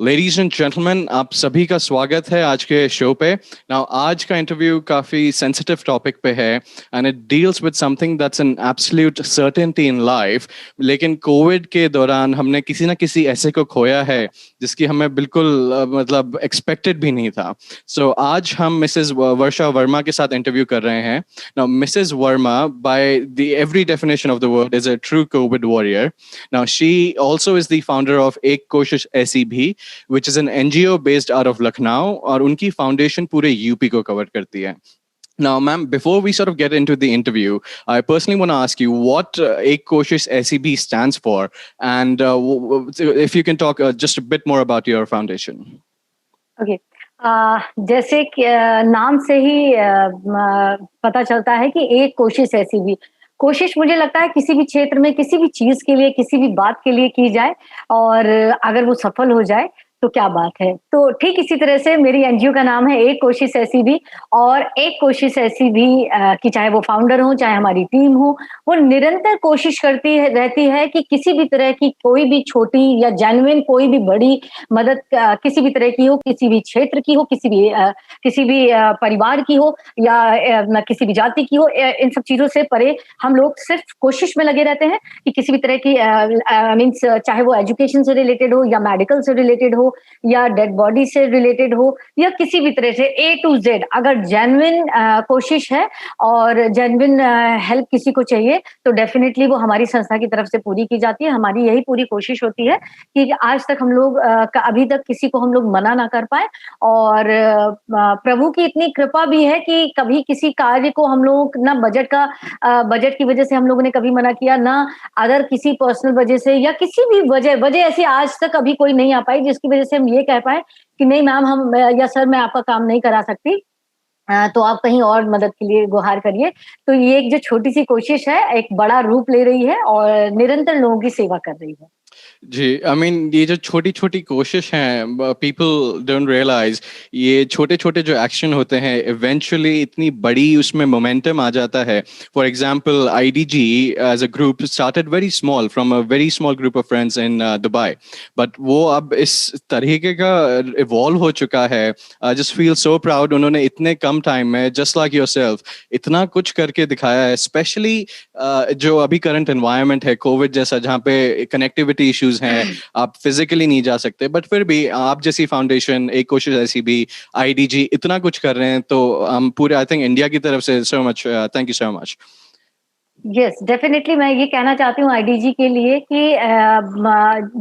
Ladies and gentleman, आप सभी का स्वागत है आज के शो पे। नाउ आज का इंटरव्यू काफी सेंसिटिव टॉपिक पे है and it deals with something that's an absolute certainty in life. लेकिन कोविड के दौरान हमने किसी ना किसी ऐसे को खोया है जिसकी हमें बिल्कुल मतलब एक्सपेक्टेड भी नहीं था। सो आज हम मिसेस वर्षा वर्मा के साथ इंटरव्यू कर रहे हैं। Now Mrs Verma by the every definition of the word is a true Covid warrior. Now, she also is the founder of एक कोशिश ऐसी भी, which is an NGO based out of Lucknow, और उनकी फाउंडेशन पूरे यूपी को cover करती है। Now, ma'am, before we sort of get into the interview, I personally want to ask you what Ek Koshish SEB stands for, and if you can talk just a bit more about your foundation. Okay जैसे कि नाम से ही पता चलता है कि एक कोशिश ऐसी भी कोशिश मुझे लगता है किसी भी क्षेत्र में किसी भी चीज के लिए किसी भी बात के लिए की जाए और अगर वो सफल हो जाए तो क्या बात है। तो ठीक इसी तरह से मेरी एनजीओ का नाम है एक कोशिश ऐसी भी, और एक कोशिश ऐसी भी कि चाहे वो फाउंडर हो चाहे हमारी टीम हो, वो निरंतर कोशिश करती रहती है कि किसी भी तरह की कोई भी छोटी या जेन्युइन कोई भी बड़ी मदद किसी भी तरह की हो, किसी भी क्षेत्र की हो, किसी भी परिवार की हो या किसी भी जाति की हो, इन सब चीजों से परे हम लोग सिर्फ कोशिश में लगे रहते हैं कि किसी भी तरह की मीन्स चाहे वो एजुकेशन से रिलेटेड हो या मेडिकल से रिलेटेड हो या डेड बॉडी से रिलेटेड हो या किसी भी तरह से A to Z, अगर जेन्युइन कोशिश है और जेन्युइन हेल्प किसी को चाहिए तो डेफिनेटली वो हमारी संस्था की तरफ से पूरी की जाती है। हमारी यही पूरी कोशिश होती है कि आज तक हम लोग अभी तक किसी को हम लोग मना ना कर पाए, और प्रभु की इतनी कृपा भी है कि कभी किसी कार्य को हम लोग ना बजट की वजह से हम लोगों ने कभी मना किया, ना अदर किसी पर्सनल वजह से या किसी भी वजह ऐसी आज तक अभी कोई नहीं आ पाई जिसकी वजह से हम ये कह पाए कि नहीं मैम हम या सर मैं आपका काम नहीं करा सकती, तो आप कहीं और मदद के लिए गुहार करिए। तो ये एक जो छोटी सी कोशिश है एक बड़ा रूप ले रही है और निरंतर लोगों की सेवा कर रही है। जी, आई मीन ये जो छोटी छोटी कोशिश हैं, पीपल डोंट रियलाइज ये छोटे छोटे जो एक्शन होते हैं इवेंचुअली इतनी बड़ी उसमें मोमेंटम आ जाता है। For example IDG as a group started very small from a very small group of friends in Dubai, but वो अब इस तरीके का इवॉल्व हो चुका है। I just feel so proud, उन्होंने इतने कम टाइम में जस्ट लाइक योरसेल्फ इतना कुछ करके दिखाया है। स्पेशली जो अभी करंट एनवायरनमेंट है कोविड जैसा, जहाँ पे कनेक्टिविटी इश्यूज हैं, आप फिजिकली नहीं जा सकते, बट फिर भी आप जैसी फाउंडेशन एक कोशिश ऐसी भी आईडीजी इतना कुछ कर रहे हैं, तो हम पूरे आई थिंक इंडिया की तरफ से so much thank you so much. Yes definitely मैं ये कहना चाहती हूँ आईडीजी के लिए कि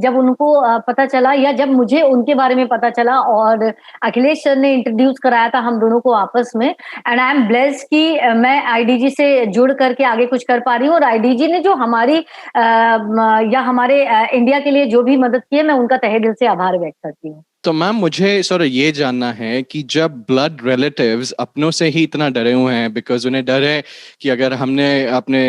जब उनको पता चला या जब मुझे उनके बारे में पता चला और अखिलेश सर ने इंट्रोड्यूस कराया था हम दोनों को आपस में, एंड आई एम ब्लेस्ड कि मैं आईडीजी से जुड़ करके आगे कुछ कर पा रही हूँ, और आईडीजी ने जो हमारी या हमारे इंडिया के लिए जो भी मदद की है मैं उनका तहे दिल से आभार व्यक्त करती हूँ। तो मैम मुझे सर ये जानना है कि जब ब्लड रिलेटिव्स अपनों से ही इतना डरे हुए हैं, बिकॉज उन्हें डर है कि अगर हमने अपने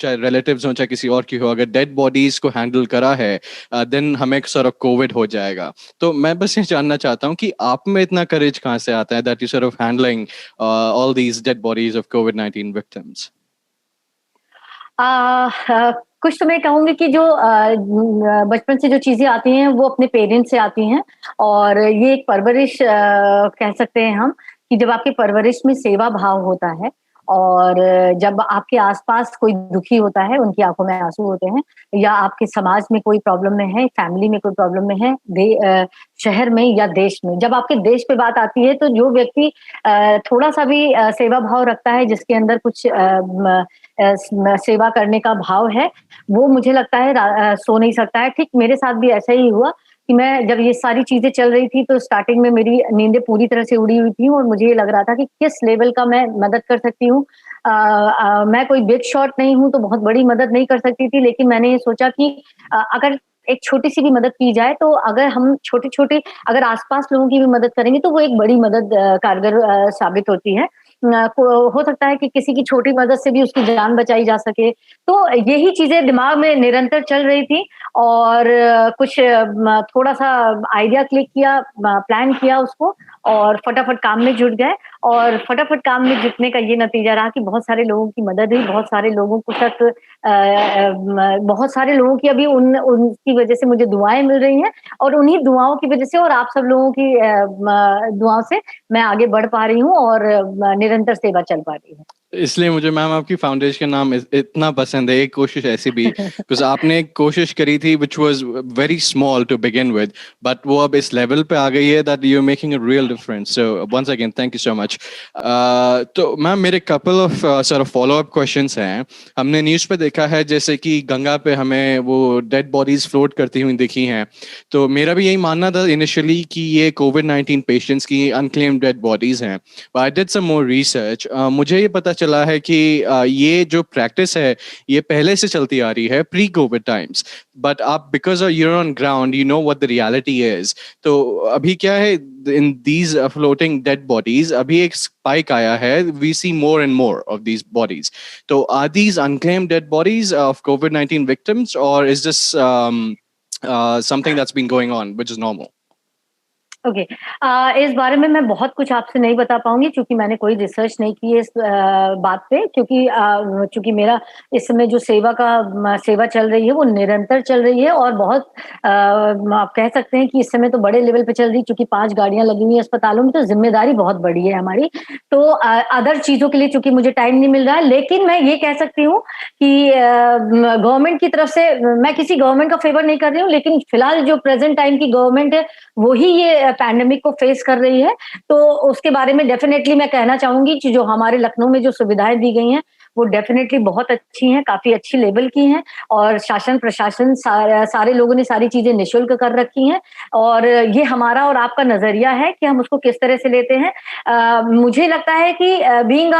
चाहे रिलेटिव्स हो चाहे किसी और की हो, अगर डेड बॉडीज को हैंडल करा है देन हमें सर ऑफ कोविड हो जाएगा। तो मैं बस ये जानना चाहता हूँ कि आप में इतना करेज कहाँ से आता है that you sir of handling all these dead bodies of covid victims. कुछ तो मैं कहूंगी कि जो बचपन से जो चीजें आती हैं वो अपने पेरेंट्स से आती हैं, और ये एक परवरिश कह सकते हैं हम कि जब आपके परवरिश में सेवा भाव होता है और जब आपके आसपास कोई दुखी होता है, उनकी आंखों में आंसू होते हैं, या आपके समाज में कोई प्रॉब्लम में है, फैमिली में कोई प्रॉब्लम में है, शहर में या देश में, जब आपके देश पे बात आती है तो जो व्यक्ति थोड़ा सा भी सेवा भाव रखता है, जिसके अंदर कुछ सेवा करने का भाव है, वो मुझे लगता है सो नहीं सकता है। ठीक मेरे साथ भी ऐसा ही हुआ कि मैं जब ये सारी चीजें चल रही थी तो स्टार्टिंग में मेरी नींदें पूरी तरह से उड़ी हुई थी और मुझे ये लग रहा था कि किस लेवल का मैं मदद कर सकती हूँ। मैं कोई बिग शॉट नहीं हूँ तो बहुत बड़ी मदद नहीं कर सकती थी, लेकिन मैंने ये सोचा कि अगर एक छोटी सी भी मदद की जाए, तो अगर हम छोटे छोटे अगर आसपास लोगों की भी मदद करेंगे तो वो एक बड़ी मदद कारगर साबित होती है। हो सकता है कि किसी की छोटी मदद से भी उसकी जान बचाई जा सके। तो यही चीजें दिमाग में निरंतर चल रही थी, और कुछ थोड़ा सा आइडिया क्लिक किया, प्लान किया उसको, और फटाफट काम में जुट गए, और फटाफट काम में जुटने का ये नतीजा रहा कि बहुत सारे लोगों की मदद हुई, बहुत सारे लोगों को तक बहुत सारे लोगों की अभी उनकी वजह से मुझे दुआएं मिल रही हैं, और उन्हीं दुआओं की वजह से और आप सब लोगों की दुआओं से मैं आगे बढ़ पा रही हूँ, और निरंतर सेवा चल पा रही है। इसलिए मुझे मैम आपकी फाउंडेशन का नाम इतना पसंद है, एक कोशिश ऐसी भी, बिकॉज आपने एक कोशिश करी थी which was very small to begin with, but वो अब इस लेवल पे आ गई है that you are making a real difference, so once again thank you so much. तो मैम मेरे couple of sort of follow up questions हैं। हमने न्यूज़ पे देखा है जैसे कि गंगा पे हमें वो डेड बॉडीज फ्लोट करती हुई दिखी हैं, तो मेरा भी यही मानना था इनिशियली कि ये कोविड-19 पेशेंट्स की अनक्लेम्ड डेड बॉडीज हैं, but I did some more research, मुझे ये पता चला है कि ये जो प्रैक्टिस है ये पहले से चलती आ रही है प्री कोविड टाइम्स, बट आप because your on ground you know what the reality is. तो अभी क्या है in these floating dead bodies, अभी एक स्पाइक आया है, we see more and more of these bodies. तो are these unclaimed dead bodies of कोविड-19 victims or is this something that's been going on which is normal? Okay. इस बारे में मैं बहुत कुछ आपसे नहीं बता पाऊंगी, क्योंकि मैंने कोई रिसर्च नहीं की है इस बात पे, क्योंकि चूंकि मेरा इस समय जो सेवा चल रही है वो निरंतर चल रही है, और बहुत आप कह सकते हैं कि इस समय तो बड़े लेवल पे चल रही है, क्योंकि 5 गाड़ियां लगी हुई हैं अस्पतालों में, तो जिम्मेदारी बहुत बड़ी है हमारी। तो अदर चीजों के लिए चूंकि मुझे टाइम नहीं मिल रहा है, लेकिन मैं ये कह सकती हूँ कि गवर्नमेंट की तरफ से, मैं किसी गवर्नमेंट का फेवर नहीं कर रही हूँ, लेकिन फिलहाल जो प्रेजेंट टाइम की गवर्नमेंट है वो ही ये पैंडेमिक को फेस कर रही है। तो उसके बारे में डेफिनेटली मैं कहना चाहूंगी कि जो हमारे लखनऊ में जो सुविधाएं दी गई हैं वो डेफिनेटली बहुत अच्छी हैं, काफी अच्छी लेवल की हैं, और शासन प्रशासन सारे लोगों ने सारी चीजें निःशुल्क कर रखी हैं, और ये हमारा और आपका नजरिया है कि हम उसको किस तरह से लेते हैं। मुझे लगता है कि बीइंग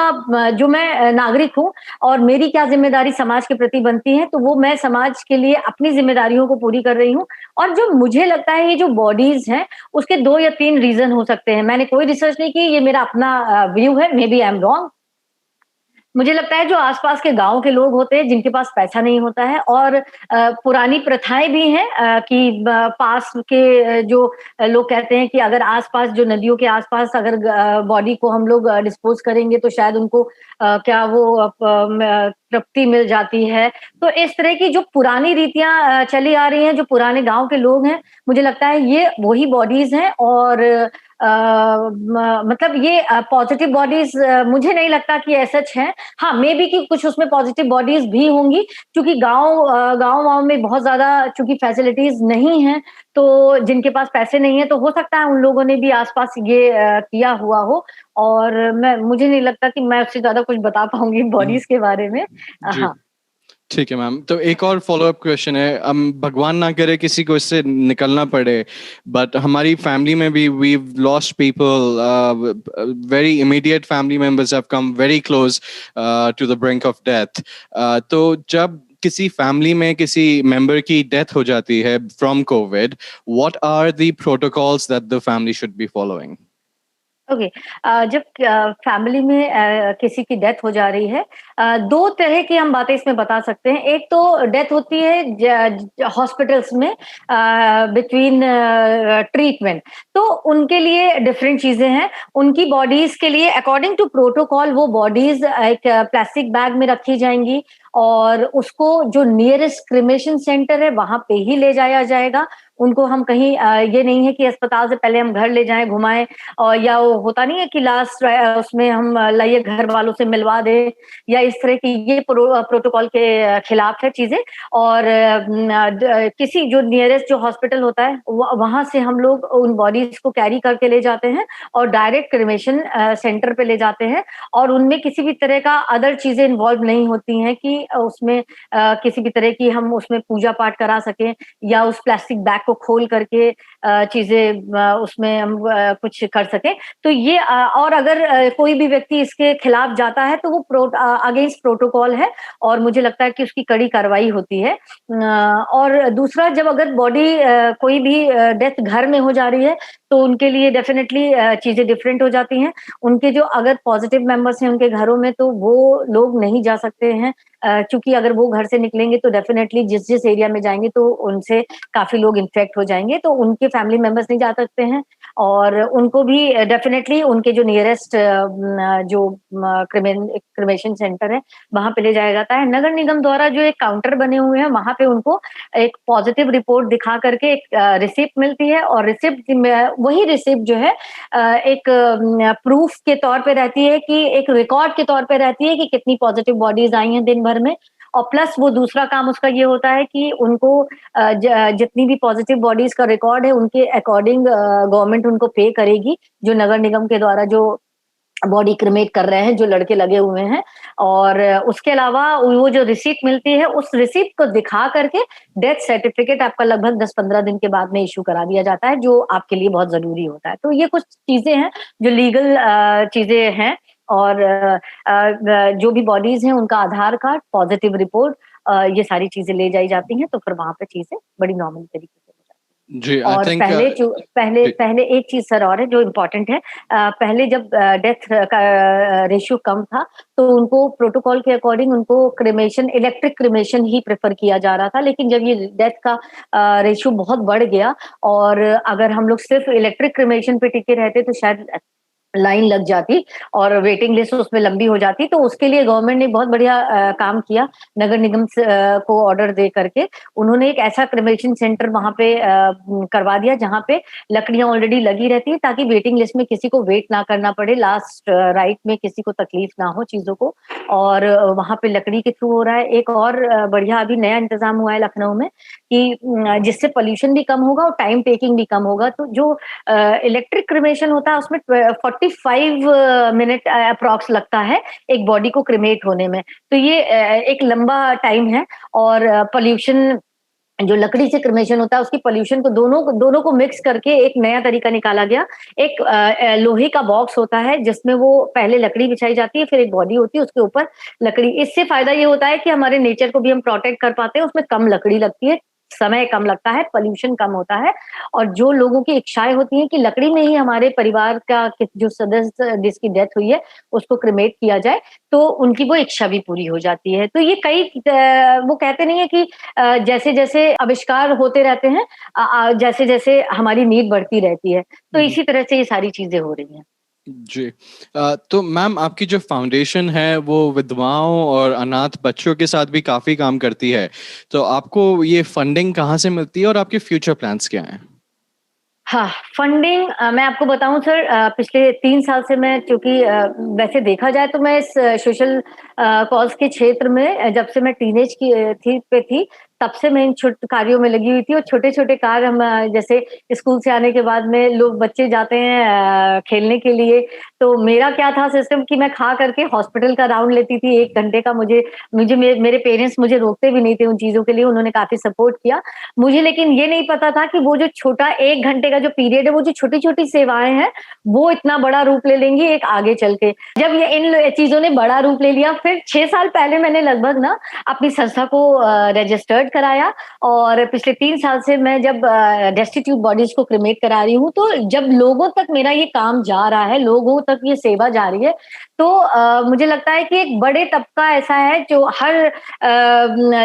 जो मैं नागरिक हूँ और मेरी क्या जिम्मेदारी समाज के प्रति बनती है, तो वो मैं समाज के लिए अपनी जिम्मेदारियों को पूरी कर रही हूँ। और जो मुझे लगता है ये जो बॉडीज हैं उसके 2 या 3 रीजन हो सकते हैं। मैंने कोई रिसर्च नहीं की, ये मेरा अपना व्यू है, maybe I am wrong. मुझे लगता है जो आसपास के गाँव के लोग होते हैं जिनके पास पैसा नहीं होता है, और पुरानी प्रथाएं भी हैं कि पास के जो लोग कहते हैं कि अगर आसपास जो नदियों के आसपास अगर बॉडी को हम लोग डिस्पोज करेंगे तो शायद उनको क्या वो तृप्ति मिल जाती है। तो इस तरह की जो पुरानी रीतियां चली आ रही हैं, जो पुराने गांव के लोग हैं, मुझे लगता है ये वही बॉडीज हैं, और मतलब ये पॉजिटिव बॉडीज मुझे नहीं लगता कि ऐसा है। हाँ, मे बी कि कुछ उसमें पॉजिटिव बॉडीज भी होंगी, क्योंकि गाँव में बहुत ज़्यादा चूँकि फैसिलिटीज़ नहीं हैं, तो जिनके पास पैसे नहीं है, तो हो सकता है उन लोगों ने भी आस-पास ये किया हुआ हो, और मुझे नहीं लगता कि मैं उससे ज़्यादा कुछ बता पाऊँगी हम्म, बॉडीज़ के बारे में। जी हाँ। ठीक है मैम, तो एक और फॉलो अप क्वेश्चन है, हम भगवान ना करे किसी को इससे निकलना पड़े, बट हमारी फैमिली में भी we lost people, very immediate family members have come very close to the brink of death. तो जब किसी फैमिली में किसी मेंबर की डेथ हो जाती है from COVID, what are the protocols that the family should be following? Okay. जब फैमिली में किसी की डेथ हो जा रही है, 2 तरह की हम बातें इसमें बता सकते हैं। एक तो डेथ होती है हॉस्पिटल्स में बिटवीन ट्रीटमेंट, तो उनके लिए डिफरेंट चीजें हैं। उनकी बॉडीज के लिए अकॉर्डिंग टू प्रोटोकॉल वो बॉडीज एक प्लास्टिक बैग में रखी जाएंगी, और उसको जो नियरेस्ट क्रिमेशन सेंटर है वहां पे ही ले जाया जाएगा। उनको हम कहीं ये नहीं है कि अस्पताल से पहले हम घर ले जाएं, घुमाएं, और या वो होता नहीं है कि लास्ट उसमें हम लाइए घर वालों से मिलवा दें, या इस तरह की ये प्रोटोकॉल के खिलाफ है चीजें। और किसी जो नियरेस्ट जो हॉस्पिटल होता है वहां से हम लोग उन बॉडीज को कैरी करके ले जाते हैं, और डायरेक्ट क्रिमेशन सेंटर पे ले जाते हैं, और उनमें किसी भी तरह का अदर चीजें इन्वॉल्व नहीं होती हैं कि उसमें किसी भी तरह की हम उसमें पूजा पाठ करा सकें, या उस प्लास्टिक बैग को खोल करके चीजें उसमें हम कुछ कर सकें। तो ये और अगर कोई भी व्यक्ति इसके खिलाफ जाता है तो वो अगेंस्ट प्रोटोकॉल है, और मुझे लगता है कि उसकी कड़ी कार्रवाई होती है। और दूसरा, जब अगर बॉडी कोई भी डेथ घर में हो जा रही है तो उनके लिए डेफिनेटली चीजें डिफरेंट हो जाती हैं। उनके जो अगर पॉजिटिव मेंबर्स हैं उनके घरों में, तो वो लोग नहीं जा सकते हैं, चूंकि अगर वो घर से निकलेंगे तो डेफिनेटली जिस जिस एरिया में जाएंगे तो उनसे काफी लोग इन्फेक्ट हो जाएंगे, तो उनके फैमिली मेंबर्स नहीं जा सकते हैं। और उनको भी डेफिनेटली उनके जो नियरेस्ट जो क्रिमेशन सेंटर है वहां पे ले जाया जाता है। नगर निगम द्वारा जो एक काउंटर बने हुए हैं वहां पे उनको एक पॉजिटिव रिपोर्ट दिखा करके एक रिसिप्ट मिलती है, और रिसिप्ट वही रिसिप्ट जो है एक प्रूफ के तौर पे रहती है, कि एक रिकॉर्ड के तौर पे रहती है कि कितनी पॉजिटिव बॉडीज आई हैं दिन भर में। और प्लस वो दूसरा काम उसका ये होता है कि उनको जितनी भी पॉजिटिव बॉडीज का रिकॉर्ड है उनके अकॉर्डिंग गवर्नमेंट उनको पे करेगी, जो नगर निगम के द्वारा जो बॉडी क्रिमेट कर रहे हैं, जो लड़के लगे हुए हैं। और उसके अलावा वो जो रिसीट मिलती है, उस रिसीट को दिखा करके डेथ सर्टिफिकेट आपका लगभग 10-15 दिन के बाद में इश्यू करा दिया जाता है, जो आपके लिए बहुत जरूरी होता है। तो ये कुछ चीजें हैं जो लीगल चीजें हैं। और जो भी बॉडीज हैं उनका आधार कार्ड, पॉजिटिव रिपोर्ट, ये सारी चीजें ले जाई जाती हैं, तो फिर वहां पे चीजें बड़ी नॉर्मल तरीके से हो जाती हैं। जी, आई और थिंक पहले एक चीज सर और है जो इम्पोर्टेंट है। पहले जब डेथ का रेशियो कम था, तो उनको प्रोटोकॉल के अकॉर्डिंग उनको क्रिमेशन, इलेक्ट्रिक क्रिमेशन ही प्रेफर किया जा रहा था। लेकिन जब ये डेथ का रेशियो बहुत बढ़ गया, और अगर हम लोग सिर्फ इलेक्ट्रिक क्रिमेशन पे टिके रहते तो शायद लाइन लग जाती और वेटिंग लिस्ट उसमें लंबी हो जाती। तो उसके लिए गवर्नमेंट ने बहुत बढ़िया काम किया, नगर निगम को ऑर्डर दे करके उन्होंने एक ऐसा क्रिमेशन सेंटर वहां पे करवा दिया जहां पे लकड़ियां ऑलरेडी लगी रहती है, ताकि वेटिंग लिस्ट में किसी को वेट ना करना पड़े, लास्ट राइट में किसी को तकलीफ ना हो चीजों को। और वहां पे लकड़ी के थ्रू हो रहा है। एक और बढ़िया अभी नया इंतजाम हुआ है लखनऊ में, कि जिससे पोल्यूशन भी कम होगा और टाइम टेकिंग भी कम होगा। तो जो इलेक्ट्रिक क्रिमेशन होता है उसमें 45 मिनट अप्रॉक्स लगता है एक बॉडी को क्रिमेट होने में। तो ये एक लंबा टाइम है। और पोल्यूशन, जो लकड़ी से क्रिमेशन होता है उसकी पोल्यूशन को दोनों को मिक्स करके एक नया तरीका निकाला गया। एक लोहे का बॉक्स होता है जिसमें वो पहले लकड़ी बिछाई जाती है, फिर एक बॉडी होती है उसके ऊपर लकड़ी। इससे फायदा ये होता है कि हमारे नेचर को भी हम प्रोटेक्ट कर पाते हैं, उसमें कम लकड़ी लगती है, समय कम लगता है, पोल्यूशन कम होता है। और जो लोगों की इच्छाएं होती हैं कि लकड़ी में ही हमारे परिवार का जो सदस्य जिसकी डेथ हुई है उसको क्रिमेट किया जाए, तो उनकी वो इच्छा भी पूरी हो जाती है। तो ये कई वो कहते नहीं है कि जैसे जैसे आविष्कार होते रहते हैं, जैसे जैसे हमारी नीड बढ़ती रहती है, तो इसी तरह से ये सारी चीजें हो रही हैं। जी। तो मैम, आपकी जो फाउंडेशन है वो विधवाओं और अनाथ बच्चों के साथ भी काफी काम करती है, तो आपको ये फंडिंग कहाँ से मिलती है और आपके फ्यूचर प्लान्स क्या हैं? हाँ, फंडिंग मैं आपको बताऊं सर, पिछले 3 साल से मैं, क्योंकि वैसे देखा जाए तो मैं इस सोशल कॉज के क्षेत्र में जब से मैं टीनेज की थी, तब से मैं इन छोटे कार्यों में लगी हुई थी। और छोटे छोटे कार्य हम जैसे स्कूल से आने के बाद में लोग बच्चे जाते हैं खेलने के लिए, तो मेरा क्या था सिस्टम कि मैं खा करके हॉस्पिटल का राउंड लेती थी 1 घंटे का। मुझे मुझे मेरे पेरेंट्स मुझे रोकते भी नहीं थे उन चीजों के लिए, उन्होंने काफी सपोर्ट किया मुझे। लेकिन ये नहीं पता था कि वो जो छोटा 1 घंटे का जो पीरियड है, वो जो छोटी छोटी सेवाएं हैं वो इतना बड़ा रूप ले लेंगी एक आगे चल के। जब ये इन चीजों ने बड़ा रूप ले लिया, फिर 6 साल पहले मैंने लगभग ना अपनी संस्था को रजिस्टर्ड कराया। और पिछले 3 साल से मैं जब डेस्टिट्यूट बॉडीज को क्रिमेट करा रही हूँ, तो जब लोगों तक मेरा ये काम जा रहा है, लोगों तक ये सेवा जा रही है, तो मुझे लगता है कि एक बड़े तबका ऐसा है जो हर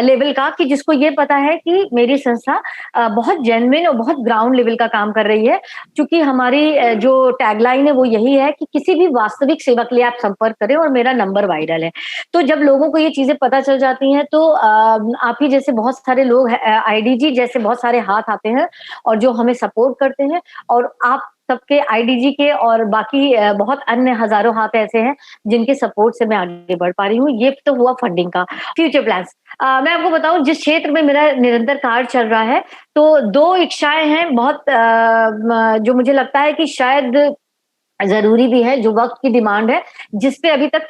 लेवल का, कि जिसको ये पता है कि मेरी संस्था बहुत जेन्युइन और बहुत ग्राउंड लेवल का काम कर रही है। क्योंकि हमारी जो टैगलाइन है वो यही है कि किसी भी वास्तविक सेवा के लिए आप संपर्क करें, और मेरा नंबर वायरल है। तो जब लोगों को ये चीजें पता चल जाती हैं, तो आप ही जैसे बहुत सारे लोग, आईडीजी जैसे बहुत सारे हाथ आते हैं और जो हमें सपोर्ट करते हैं। और आप सबके, आईडीजी के और बाकी बहुत अन्य हजारों हाथ ऐसे हैं जिनके सपोर्ट से मैं आगे बढ़ पा रही हूँ। ये तो हुआ फंडिंग का। फ्यूचर प्लान्स, मैं आपको बताऊं, जिस क्षेत्र में मेरा निरंतर कार्य चल रहा है, तो 2 इच्छाएं हैं बहुत, जो मुझे लगता है कि शायद जरूरी भी है, जो वक्त की डिमांड है, जिसपे अभी तक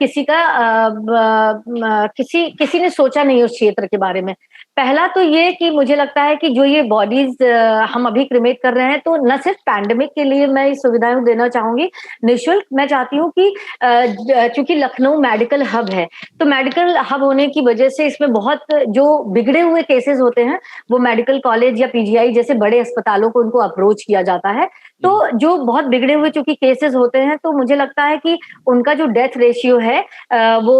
किसी ने सोचा नहीं उस क्षेत्र के बारे में। पहला तो ये कि मुझे लगता है कि जो ये बॉडीज हम अभी क्रिमेट कर रहे हैं, तो न सिर्फ पैंडेमिक के लिए मैं ये सुविधाएं देना चाहूंगी निःशुल्क। मैं चाहती हूँ कि चूंकि लखनऊ मेडिकल हब है, तो मेडिकल हब होने की वजह से इसमें बहुत जो बिगड़े हुए केसेस होते हैं, वो मेडिकल कॉलेज या पीजीआई जैसे बड़े अस्पतालों को उनको अप्रोच किया जाता है। तो जो बहुत बिगड़े हुए चूंकि केसेस होते हैं, तो मुझे लगता है कि उनका जो डेथ रेशियो है वो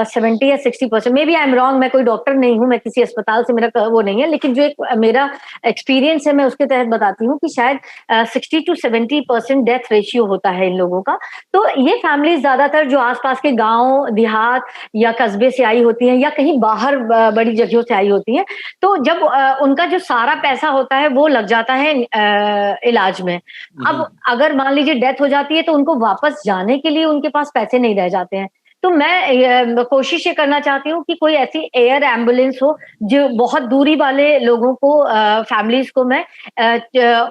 70 या 60%, maybe I am wrong, मैं कोई डॉक्टर नहीं हूं, मैं किसी अस्पताल साल से मेरा वो नहीं है, लेकिन जो एक मेरा एक्सपीरियंस है मैं उसके तहत बताती हूँ कि शायद 60 to 70% डेथ रेशियो होता है इन लोगों का। तो ये फैमिलीज ज्यादातर जो आसपास के गांव देहात या कस्बे से आई होती हैं या कहीं बाहर बड़ी जगहों से आई होती हैं, तो जब उनका जो सारा पैसा होता है वो लग जाता है इलाज में। अब अगर मान लीजिए डेथ हो जाती है तो उनको वापस जाने के लिए उनके पास पैसे नहीं रह जाते हैं। तो मैं कोशिश ये करना चाहती हूँ कि कोई ऐसी एयर एम्बुलेंस हो जो बहुत दूरी वाले लोगों को फैमिलीज को मैं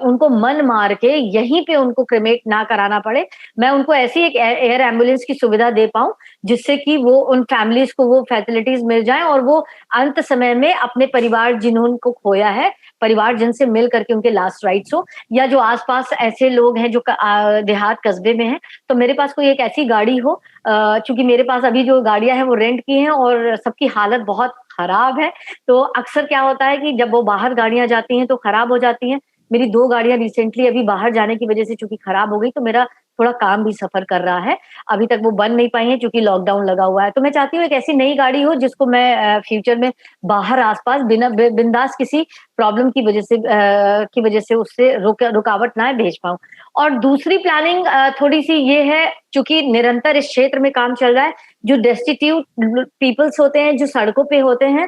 उनको मन मार के यहीं पे उनको क्रिमेट ना कराना पड़े। मैं उनको ऐसी एक एयर एम्बुलेंस की सुविधा दे पाऊं जिससे कि वो उन फैमिलीज को वो फैसिलिटीज मिल जाएं और वो अंत समय में अपने परिवार जिन्होंने को खोया है परिवारजन से मिल करके उनके लास्ट राइट्स हो। या जो आसपास ऐसे लोग हैं जो देहात कस्बे में हैं, तो मेरे पास कोई एक ऐसी गाड़ी हो, चूंकि मेरे पास अभी जो गाड़ियां हैं वो रेंट की हैं और सबकी हालत बहुत खराब है। तो अक्सर क्या होता है कि जब वो बाहर गाड़ियां जाती हैं तो खराब हो जाती हैं। मेरी 2 गाड़ियां रिसेंटली अभी बाहर जाने की वजह से चूंकि खराब हो गई, तो मेरा थोड़ा काम भी सफर कर रहा है। अभी तक वो बन नहीं पाई है क्योंकि लॉकडाउन लगा हुआ है। तो मैं चाहती हूँ एक ऐसी नई गाड़ी हो जिसको मैं फ्यूचर में बाहर आसपास बिना बिंदास किसी प्रॉब्लम की वजह से उससे रुकावट ना भेज पाऊं। और दूसरी प्लानिंग थोड़ी सी ये है, चूंकि निरंतर इस क्षेत्र में काम चल रहा है, जो डेस्टिट्यूट पीपल्स होते हैं जो सड़कों पे होते हैं,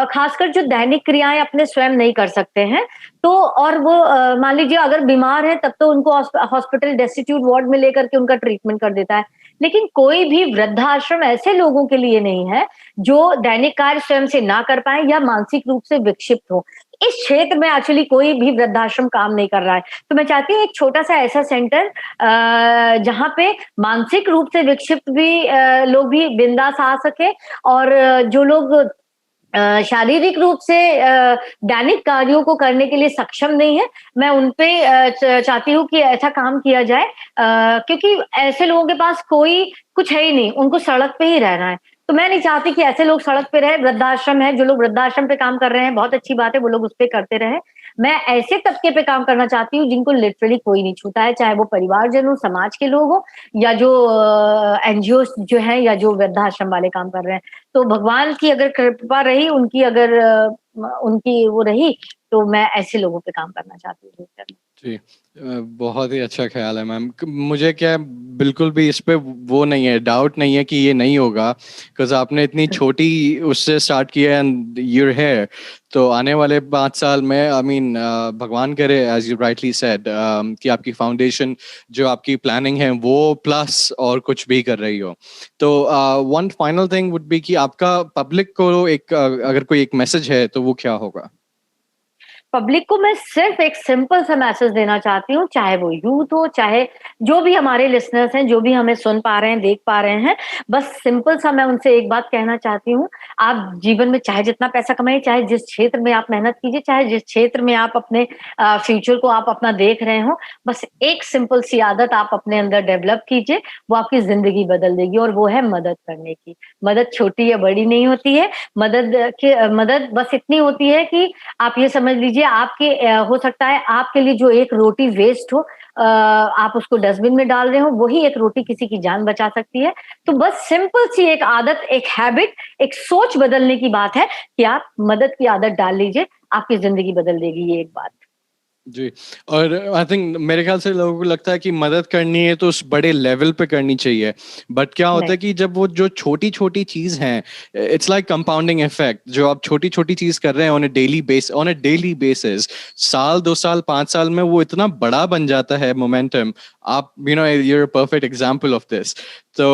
खासकर जो दैनिक क्रियाएं अपने स्वयं नहीं कर सकते हैं, तो और वो मान लीजिए अगर बीमार है तब तो उनको हॉस्पिटल डेस्टिट्यूट वार्ड में लेकर के उनका ट्रीटमेंट कर देता है। लेकिन कोई भी वृद्धाश्रम ऐसे लोगों के लिए नहीं है जो दैनिक कार्य स्वयं से ना कर पाए या मानसिक रूप से विक्षिप्त हो। इस क्षेत्र में एक्चुअली कोई भी वृद्धाश्रम काम नहीं कर रहा है। तो मैं चाहती हूँ एक छोटा सा ऐसा सेंटर जहाँ पे मानसिक रूप से विक्षिप्त भी लोग भी बिंदास आ सके, और जो लोग शारीरिक रूप से दैनिक कार्यों को करने के लिए सक्षम नहीं है, मैं उनपे चाहती हूँ कि ऐसा काम किया जाए, क्योंकि ऐसे लोगों के पास कोई कुछ है ही नहीं, उनको सड़क पे ही रहना है। तो मैं नहीं चाहती कि ऐसे लोग सड़क पे रहे। वृद्धाश्रम है, जो लोग वृद्धाश्रम पे काम कर रहे हैं बहुत अच्छी बात है, वो लोग उस पे करते रहे। मैं ऐसे तबके पे काम करना चाहती हूँ जिनको लिटरली कोई नहीं छूता है, चाहे वो परिवारजन हो, समाज के लोग हो, या जो एनजीओ जो है, या जो वृद्धाश्रम वाले काम कर रहे हैं। तो भगवान की अगर कृपा रही, उनकी अगर उनकी वो रही, तो मैं ऐसे लोगों पे काम करना चाहती हूँ। जी, बहुत ही अच्छा ख्याल है मैम। मुझे क्या है, बिल्कुल भी इस पे वो नहीं है, डाउट नहीं है कि ये नहीं होगा, बिकॉज आपने इतनी छोटी उससे स्टार्ट किया एंड यूर हियर। तो आने वाले 5 साल में आई मीन भगवान करे, एज यू राइटली सेड, कि आपकी फाउंडेशन जो आपकी प्लानिंग है वो प्लस और कुछ भी कर रही हो। तो one final thing would be कि आपका पब्लिक को एक अगर कोई एक मैसेज है तो वो क्या होगा? पब्लिक को मैं सिर्फ एक सिंपल सा मैसेज देना चाहती हूँ, चाहे वो यूथ हो, चाहे जो भी हमारे लिसनर्स हैं, जो भी हमें सुन पा रहे हैं, देख पा रहे हैं, बस सिंपल सा मैं उनसे एक बात कहना चाहती हूँ। आप जीवन में चाहे जितना पैसा कमाइए, चाहे जिस क्षेत्र में आप मेहनत कीजिए, चाहे जिस क्षेत्र में आप अपने फ्यूचर को आप अपना देख रहे हो, बस एक सिंपल सी आदत आप अपने अंदर डेवलप कीजिए, वो आपकी जिंदगी बदल देगी, और वो है मदद करने की। मदद छोटी या बड़ी नहीं होती है, मदद बस इतनी होती है कि आप ये समझ लीजिए आपके हो सकता है आपके लिए जो एक रोटी वेस्ट हो, आप उसको डस्टबिन में डाल रहे हो, वही एक रोटी किसी की जान बचा सकती है। तो बस सिंपल सी एक आदत, एक हैबिट, एक सोच बदलने की बात है कि आप मदद की आदत डाल लीजिए, आपकी जिंदगी बदल देगी ये एक बात। जी, और आई थिंक मेरे ख्याल से लोगों को लगता है कि मदद करनी है तो उस बड़े लेवल पे करनी चाहिए, बट क्या होता नहीं, है कि जब वो जो छोटी छोटी चीज हैं, इट्स लाइक कंपाउंडिंग इफेक्ट, जो आप छोटी छोटी चीज कर रहे हैं ऑन अ डेली बेसिस, साल 2 साल 5 साल में वो इतना बड़ा बन जाता है मोमेंटम। आप you're a perfect example of this. तो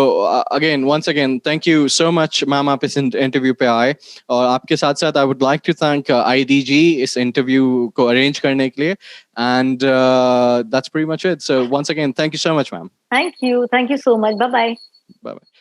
again once again thank you so much ma'am, आप इस इंटरव्यू पे आए, और आपके साथ साथ I would like to thank IDG इस इंटरव्यू को अरेंज करने के लिए, and that's pretty much it. So once again, thank you so much, ma'am. Thank you so much, bye bye. Bye bye.